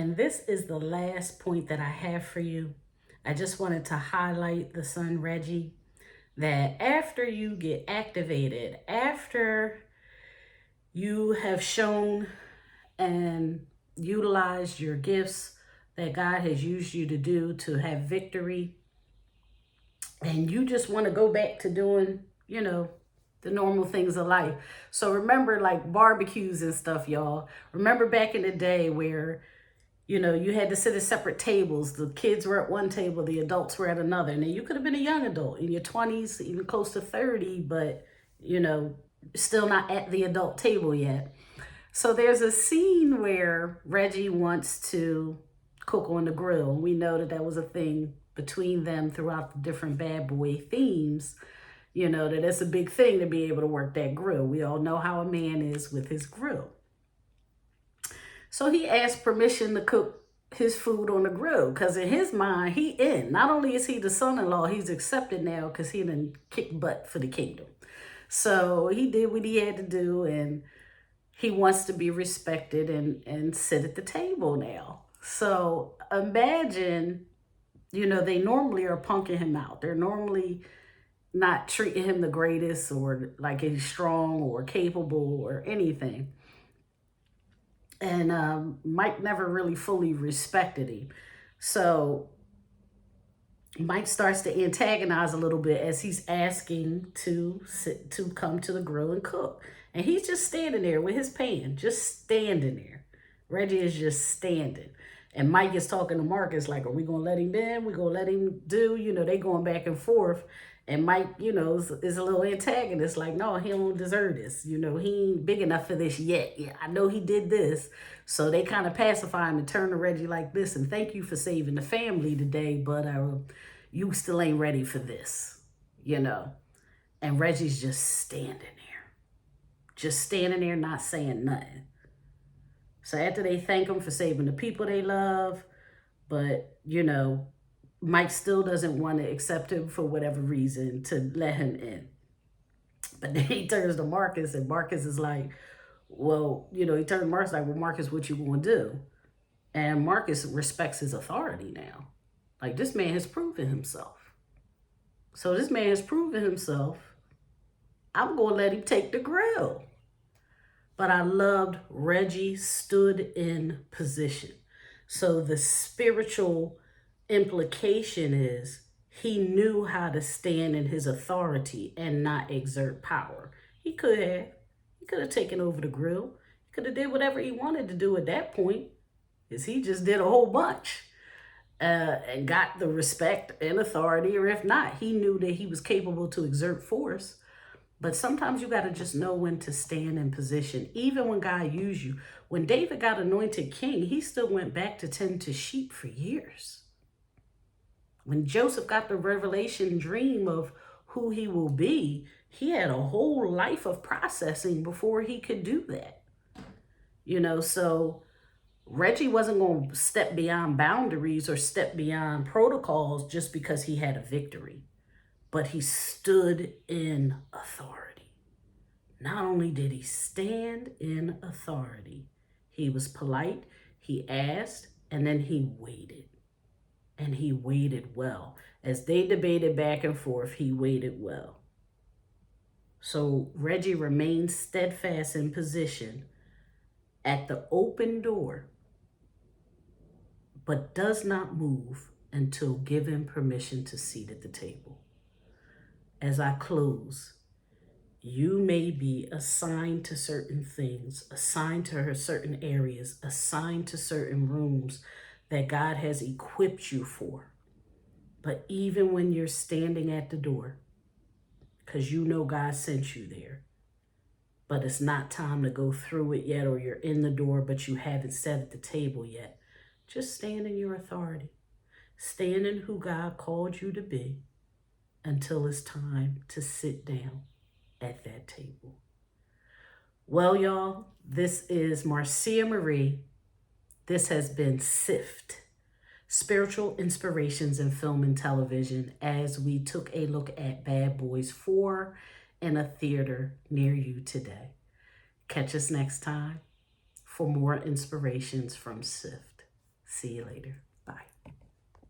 And this is the last point that I have for you. I just wanted to highlight the son Reggie, that after you get activated, after you have shown and utilized your gifts that God has used you to do to have victory, and you just want to go back to doing, the normal things of life. So remember, like barbecues and stuff, y'all. Remember back in the day where you had to sit at separate tables. The kids were at one table, the adults were at another. And then you could have been a young adult in your 20s, even close to 30, but, still not at the adult table yet. So there's a scene where Reggie wants to cook on the grill. We know that that was a thing between them throughout the different bad boy themes. That it's a big thing to be able to work that grill. We all know how a man is with his grill. So he asked permission to cook his food on the grill because in his mind, he in. Not only is he the son-in-law, he's accepted now because he done kicked butt for the kingdom. So he did what he had to do, and he wants to be respected and sit at the table now. So imagine, they normally are punking him out. They're normally not treating him the greatest or like he's strong or capable or anything. And Mike never really fully respected him. So Mike starts to antagonize a little bit as he's asking to come to the grill and cook. And he's just standing there with his pan, just standing there. Reggie is just standing. And Mike is talking to Marcus like, are we going to let him in? We going to let him do? They going back and forth. And Mike, is a little antagonist. Like, no, he don't deserve this. He ain't big enough for this yet. Yeah, I know he did this. So they kind of pacify him and turn to Reggie like this. And thank you for saving the family today. But you still ain't ready for this, And Reggie's just standing there. Just standing there, not saying nothing. So after they thank him for saving the people they love, but, Mike still doesn't want to accept him for whatever reason to let him in. But then he turns to Marcus, and Marcus is like, well, he turns to Marcus like, well, Marcus, what you going to do? And Marcus respects his authority now. Like, this man has proven himself. So this man has proven himself. I'm going to let him take the grill. But I loved Reggie stood in position. So the spiritual implication is he knew how to stand in his authority and not exert power. He could have taken over the grill. He could have did whatever he wanted to do at that point, because he just did a whole bunch and got the respect and authority. Or if not, he knew that he was capable to exert force. But sometimes you got to just know when to stand in position, even when God used you. When David got anointed king, he still went back to tend to sheep for years. When Joseph got the revelation dream of who he will be, he had a whole life of processing before he could do that. So Reggie wasn't going to step beyond boundaries or step beyond protocols just because he had a victory. But he stood in authority. Not only did he stand in authority, he was polite, he asked, and then he waited. And he waited well. As they debated back and forth, he waited well. So Reggie remained steadfast in position at the open door, but does not move until given permission to seat at the table. As I close, you may be assigned to certain things, assigned to certain areas, assigned to certain rooms that God has equipped you for. But even when you're standing at the door, because God sent you there, but it's not time to go through it yet, or you're in the door, but you haven't sat at the table yet, just stand in your authority. Stand in who God called you to be until it's time to sit down at that table. Well, y'all, this is Marcia Marie. This has been SIFT, Spiritual Inspirations in Film and Television, as we took a look at Bad Boys 4 in a theater near you today. Catch us next time for more inspirations from SIFT. See you later. Bye.